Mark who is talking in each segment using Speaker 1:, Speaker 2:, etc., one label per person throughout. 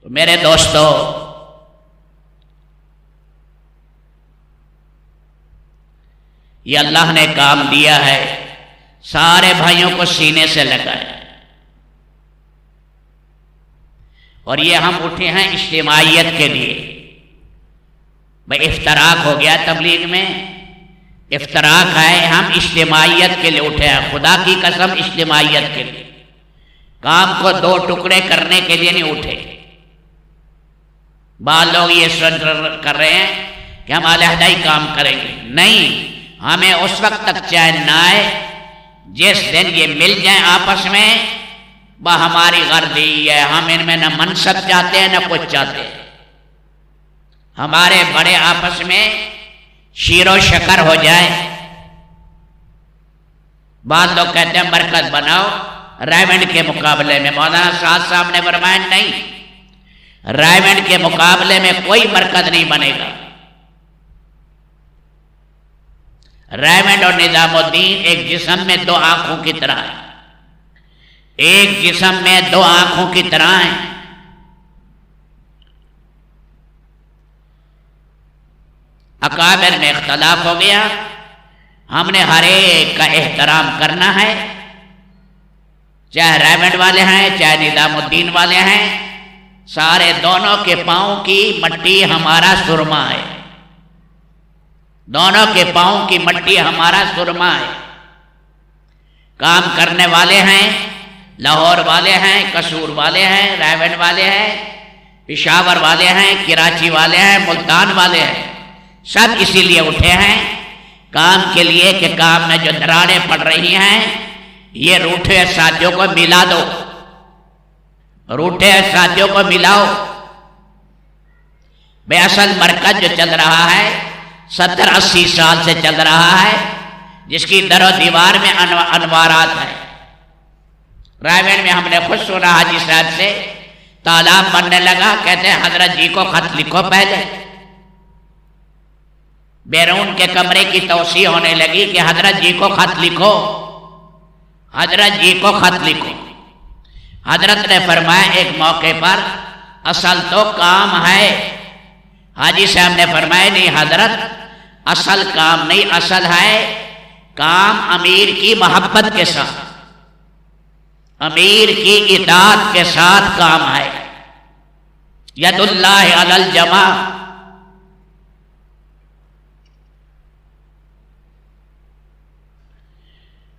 Speaker 1: تو میرے دوستو، یہ اللہ نے کام دیا ہے، سارے بھائیوں کو سینے سے لگائے، اور یہ ہم اٹھے ہیں اجتماعیت کے لیے۔ بھئی افتراق ہو گیا تبلیغ میں، افتراق ہے، ہم اجتماعیت کے لیے اٹھے ہیں، خدا کی قسم اجتماعیت کے لیے، کام کو دو ٹکڑے کرنے کے لیے نہیں اٹھے۔ بعض لوگ یہ سوچ کر رہے ہیں کہ ہم علیحدہ ہی کام کریں گے، نہیں، ہمیں اس وقت تک چین نہ آئے جس دن یہ مل جائیں آپس میں، وہ ہماری غرضی ہے، ہم ان میں نہ منصب چاہتے ہیں نہ کچھ چاہتے ہیں، ہمارے بڑے آپس میں شیر و شکر ہو جائے۔ بعض لوگ کہتے ہیں مرکز بناؤ رائمنڈ کے مقابلے میں، مولانا سعد صاحب نے فرمایا نہیں، رائمنڈ کے مقابلے میں کوئی مرکز نہیں بنے گا۔ رائمنڈ اور نظام الدین ایک جسم میں دو آنکھوں کی طرح ہیں، ایک جسم میں دو آنکھوں کی طرح ہیں۔ اکابر میں اختلاف ہو گیا، ہم نے ہر ایک کا احترام کرنا ہے، چاہے رائمنڈ والے ہیں چاہے نظام الدین والے ہیں، سارے دونوں کے پاؤں کی مٹی ہمارا سرما ہے، دونوں کے پاؤں کی مٹی ہمارا سرما ہے۔ کام کرنے والے ہیں، لاہور والے ہیں، قصور والے ہیں، رائمنڈ والے ہیں، پشاور والے ہیں، کراچی والے ہیں، ملتان والے ہیں، سب اسی لیے اٹھے ہیں کام کے لیے کہ کام میں جو دراڑیں پڑ رہی ہیں یہ روٹھے ساتھیوں کو ملا دو، روٹھے ساتھیوں کو ملاؤ۔ بے اصل مرکز جو چل رہا ہے 70-80 سال سے چل رہا ہے، جس کی در و دیوار میں انوارات ہیں۔ رائمنڈ میں ہم نے خود سنا حاجی صاحب سے، تالاب بننے لگا، کہتے ہیں حضرت جی کو خط لکھو پہلے۔ بیرون کے کمرے کی توسیع ہونے لگی کہ حضرت جی کو خط لکھو، حضرت جی کو خط لکھو۔ حضرت نے فرمایا ایک موقع پر، اصل تو کام ہے۔ حاجی صاحب نے فرمایا نہیں حضرت، اصل کام نہیں، اصل ہے کام امیر کی محبت کے ساتھ، امیر کی اطاعت کے ساتھ کام ہے۔ ید اللہ علی الجماع،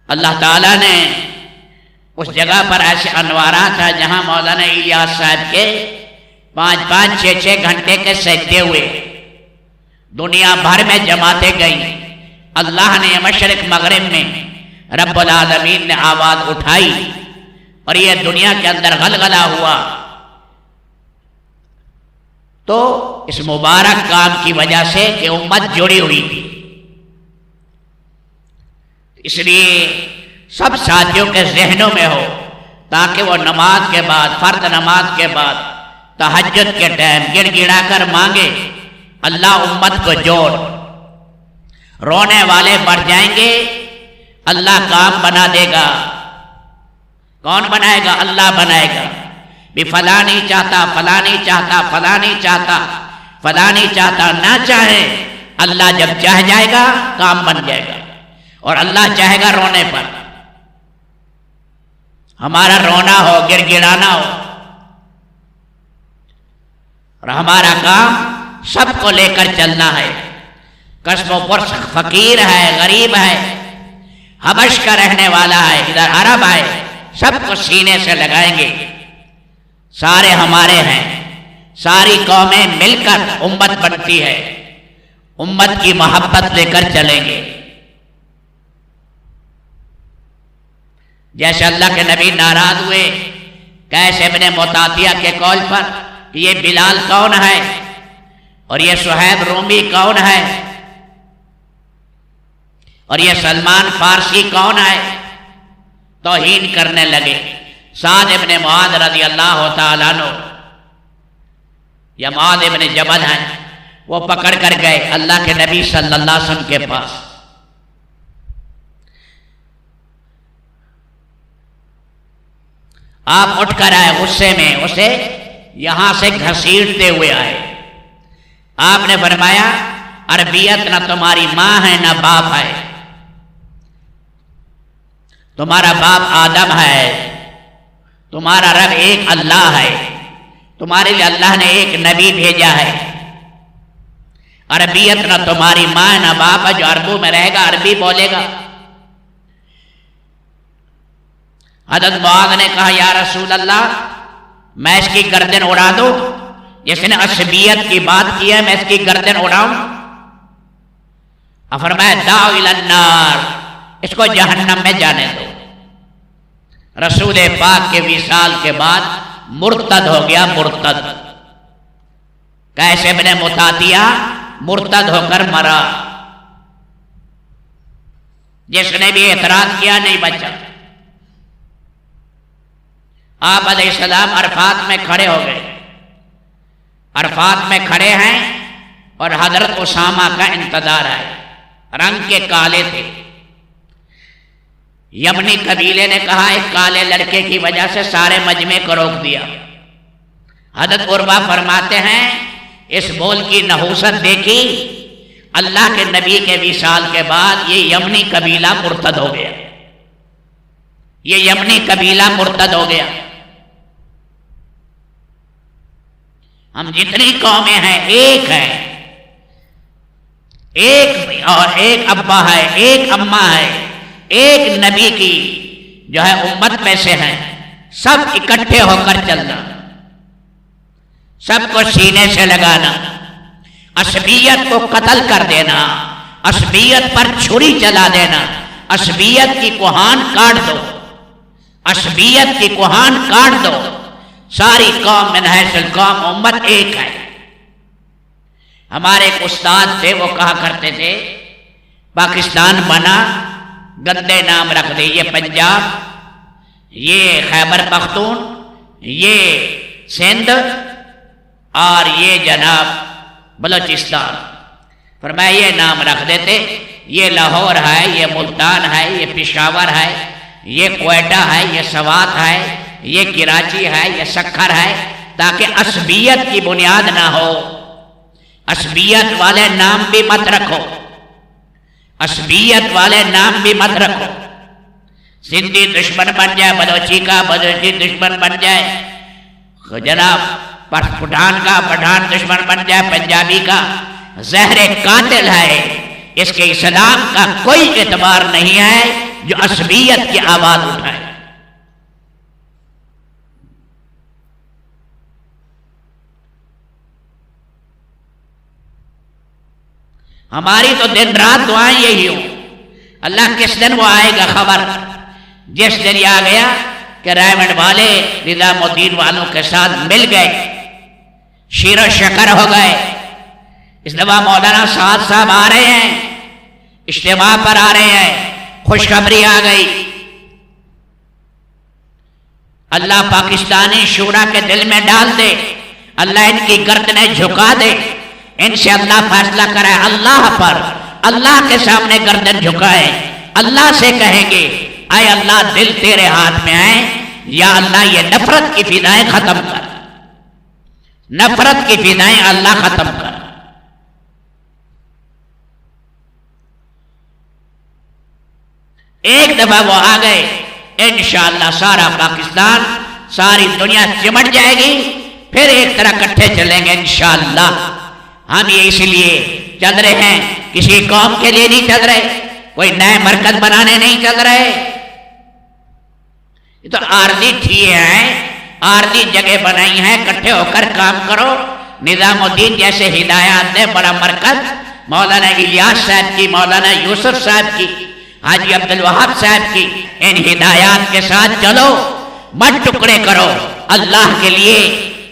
Speaker 1: اللہ تعالیٰ نے اس جگہ پر ایسے انوارات ہیں جہاں مولانا الیاس صاحب کے 5-5 6-6 گھنٹے کے سجدے ہوئے، دنیا بھر میں جماعتیں گئیں۔ اللہ نے مشرق مغرب میں رب العالمین نے آواز اٹھائی اور یہ دنیا کے اندر غلغلہ ہوا۔ تو اس مبارک کام کی وجہ سے کہ امت جڑی ہوئی تھی، اس لیے سب ساتھیوں کے ذہنوں میں ہو، تاکہ وہ نماز کے بعد، فرض نماز کے بعد، تہجد کے ٹائم گڑ گڑا کر مانگے اللہ امت کو جوڑ۔ رونے والے بڑھ جائیں گے، اللہ کام بنا دے گا۔ کون بنائے گا؟ اللہ بنائے گا۔ بھی فلاں نہیں چاہتا، فلاں نہیں چاہتا، فلاں نہیں چاہتا، فلاں نہیں چاہتا، نہ چاہے، اللہ جب چاہ جائے گا کام بن جائے گا، اور اللہ چاہے گا رونے پر، ہمارا رونا ہو، گڑ گڑانا ہو، اور ہمارا کام سب کو لے کر چلنا ہے۔ قصب و پرس فقیر ہے، غریب ہے، حبش کا رہنے والا ہے، ادھر عرب ہے، سب کو سینے سے لگائیں گے، سارے ہمارے ہیں، ساری قومیں مل کر امت بنتی ہے، امت کی محبت لے کر چلیں گے۔ جیسے اللہ کے نبی ناراض ہوئے قیس ابن مطاطیہ کے قول پر کہ یہ بلال کون ہے اور یہ صہیب رومی کون ہے اور یہ سلمان فارسی کون ہے، توہین کرنے لگے۔ سعد ابن معاذ رضی اللہ تعالیٰ عنہ، یا معاذ ابن جبل ہیں، وہ پکڑ کر گئے اللہ کے نبی صلی اللہ علیہ وسلم کے پاس۔ آپ اٹھ کر آئے، غصے میں اسے یہاں سے گھسیٹتے ہوئے آئے. آپ نے فرمایا عربیت نہ تمہاری ماں ہے نہ باپ ہے، تمہارا باپ آدم ہے، تمہارا رب ایک اللہ ہے، تمہارے لیے اللہ نے ایک نبی بھیجا ہے. عربیت نہ تمہاری ماں نہ باپ ہے، جو عربوں میں رہے گا عربی بولے گا. حضرت معاذ نے کہا یا رسول اللہ میں اس کی گردن اڑا دوں، جس نے عصبیت کی بات کی ہے میں اس کی گردن اڑاؤں؟ فرمایا دعو الی النار، اس کو جہنم میں جانے دو. رسول پاک کے وصال کے بعد مرتد ہو گیا. مرتد قیس ابن متاتیہ مرتد ہو کر مرا. جس نے بھی اعتراض کیا نہیں بچا. آپ علیہ السلام عرفات میں کھڑے ہو گئے. عرفات میں کھڑے ہیں اور حضرت اسامہ کا انتظار ہے. رنگ کے کالے تھے. یمنی قبیلے نے کہا ایک کالے لڑکے کی وجہ سے سارے مجمع کو روک دیا. حضرت عروہ فرماتے ہیں اس بول کی نحوست دیکھی، اللہ کے نبی کے وصال کے بعد یہ یمنی قبیلہ مرتد ہو گیا. یہ یمنی قبیلہ مرتد ہو گیا. ہم جتنی قومیں ہیں ایک ہیں، ایک اور ایک ابا ہے، ایک اماں ہے، ایک نبی کی جو ہے امت میں سے ہیں. سب اکٹھے ہو کر چلنا، سب کو سینے سے لگانا، عصبیت کو قتل کر دینا، عصبیت پر چھری چلا دینا، عصبیت کی کوہان کاٹ دو، عصبیت کی کوہان کاٹ دو. ساری قوم من حیث القوم امت ایک ہے. ہمارے ایک استاد تھے، وہ کہا کرتے تھے پاکستان بنا گندے نام رکھ دے، یہ پنجاب، یہ خیبر پختون، یہ سندھ اور یہ جناب بلوچستان. فرمایا یہ نام رکھ دیتے، یہ لاہور ہے، یہ ملتان ہے، یہ پشاور ہے، یہ کوئٹہ ہے، یہ سوات ہے، یہ کراچی ہے، یہ سکھر ہے، تاکہ عصبیت کی بنیاد نہ ہو. عصبیت والے نام بھی مت رکھو، عصبیت والے نام بھی مت رکھو. سندھی دشمن بن جائے بلوچی کا، بلوچی دشمن بن جائے جناب پٹھان کا، پٹھان دشمن بن جائے پنجابی کا. زہر قاتل ہے. اس کے اسلام کا کوئی اعتبار نہیں ہے جو عصبیت کی آواز اٹھائے. ہماری تو دن رات دعائیں یہی ہوں. اللہ کس دن وہ آئے گا خبر. جس دن یہ آ گیا کہ رائمنڈ والے نظام الدین والوں کے ساتھ مل گئے، شیر و شکر ہو گئے. اس دفعہ مولانا سعد صاحب آ رہے ہیں، اجتماع پر آ رہے ہیں، خوشخبری آ گئی. اللہ پاکستانی شورا کے دل میں ڈال دے، اللہ ان کی گردنیں جھکا دے. ان سے اللہ فیصلہ کرے اللہ پر، اللہ کے سامنے گردن جھکائے، اللہ سے کہیں گے اے اللہ دل تیرے ہاتھ میں آئے، یا اللہ یہ نفرت کی فضائیں ختم کر، نفرت کی فضائیں اللہ ختم کر. ایک دفعہ وہ آ گئے، انشاءاللہ سارا پاکستان، ساری دنیا چمٹ جائے گی، پھر ایک طرح کٹھے چلیں گے انشاءاللہ. ہم یہ اس لیے چل رہے ہیں، کسی قوم کے لیے نہیں چل رہے، کوئی نئے مرکز بنانے نہیں چل رہے. یہ تو عارضی ٹھیے ہیں، عارضی جگہ بنائی ہیں، کٹھے ہو کر کام کرو. نظام الدین جیسے ہدایات دے، بڑا مرکز مولانا الیاس صاحب کی، مولانا یوسف صاحب کی، حاجی عبدالوہاب صاحب کی، ان ہدایات کے ساتھ چلو، مت ٹکڑے کرو. اللہ کے لیے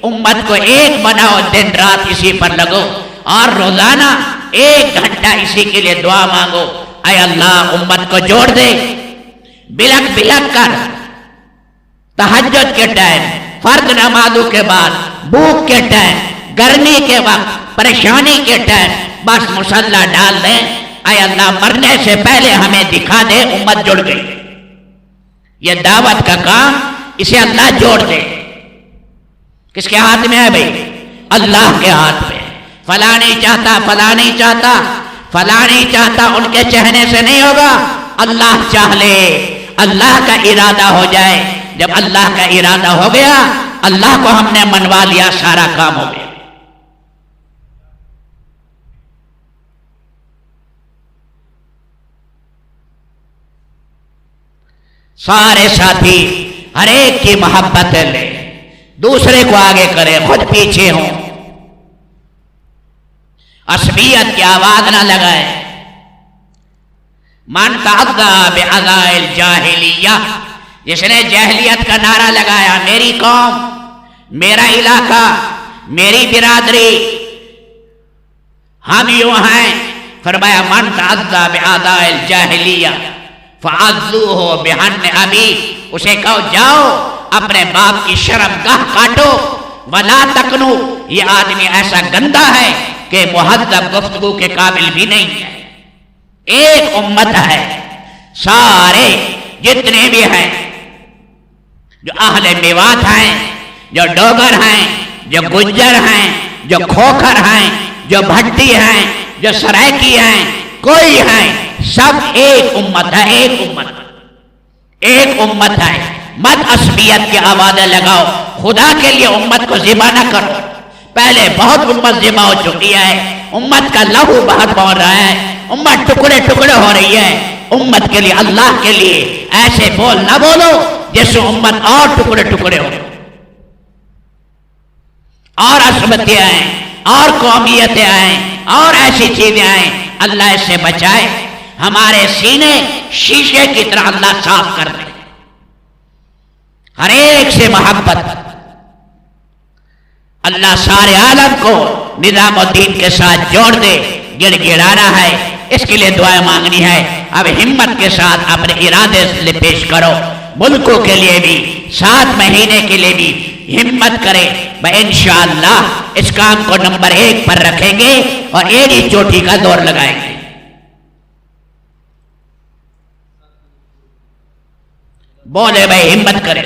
Speaker 1: امت کو ایک بناؤ، دن رات اسی پر لگو، اور روزانہ 1 گھنٹہ اسی کے لیے دعا مانگو. اے اللہ امت کو جوڑ دے. بلک بلک کر تہجد کے ٹائم، فرض نمازوں کے بعد، بھوک کے ٹائم، گرمی کے وقت، پریشانی کے ٹائم بس مصلی ڈال دیں. اے اللہ مرنے سے پہلے ہمیں دکھا دے امت جڑ گئی. یہ دعوت کا کام، اسے اللہ جوڑ دے. کس کے ہاتھ میں ہے بھائی؟ اللہ کے ہاتھ میں۔ فلاں نہیں چاہتا، فلاں نہیں چاہتا، فلاں نہیں چاہتا، ان کے چہنے سے نہیں ہوگا، اللہ چاہ لے، اللہ کا ارادہ ہو جائے۔ جب اللہ کا ارادہ ہو گیا، اللہ کو ہم نے منوا لیا، سارا کام ہو گیا۔ سارے ساتھی ہر ایک کی محبت لے، دوسرے کو آگے کرے، خود پیچھے ہوں، عصبیت کی آواز نہ لگائے۔ من تعدی بعزاء الجاہلیہ، جس نے جاہلیت کا نعرہ لگایا، میری قوم، میرا علاقہ، میری برادری، ہم یوں ہیں، فرمایا من تعدی بعزاء الجاہلیہ فعزوہ بحن ابی، اسے کہو جاؤ اپنے باپ کی شرمگاہ کاٹو۔ ولا تکنو، یہ آدمی ایسا گندا ہے کہ مہذب گفتگو کے قابل بھی نہیں ہے۔ ایک امت ہے، سارے جتنے بھی ہیں، جو اہل میوات ہیں، جو ڈوگر ہیں، جو گجر ہیں، جو کھوکھر ہیں، جو بھٹی ہیں، جو سرائکی ہیں، کوئی ہیں، سب ایک امت ہے، ایک امت، ایک امت ہے۔ مت عصبیت کی آوازیں لگاؤ، خدا کے لیے امت کو ذبح نہ کرو۔ پہلے بہت امت ذبح ہو چکی ہے، امت کا لہو بہت بہہ رہا ہے، امت ٹکڑے ٹکڑے ہو رہی ہے۔ امت کے لیے، اللہ کے لیے ایسے بول نہ بولو جیسے امت اور ٹکڑے ٹکڑے ہو، اور عصبتیں آئیں، اور قومیتیں آئیں، اور ایسی چیزیں آئیں۔ اللہ اس سے بچائے، ہمارے سینے شیشے کی طرح اللہ صاف کر دے، ہر ایک سے محبت۔ اللہ سارے عالم کو نظام الدین کے ساتھ جوڑ دے۔ گڑ گڑانا ہے، اس کے لیے دعائیں مانگنی ہے۔ اب ہمت کے ساتھ اپنے ارادے سے پیش کرو، ملکوں کے لیے بھی، 7 مہینے کے لیے بھی ہمت کرے۔ انشاءاللہ اس کام کو نمبر 1 پر رکھیں گے اور ایک ہی چوٹی کا دور لگائیں گے۔ بولے بھائی، ہمت کرے۔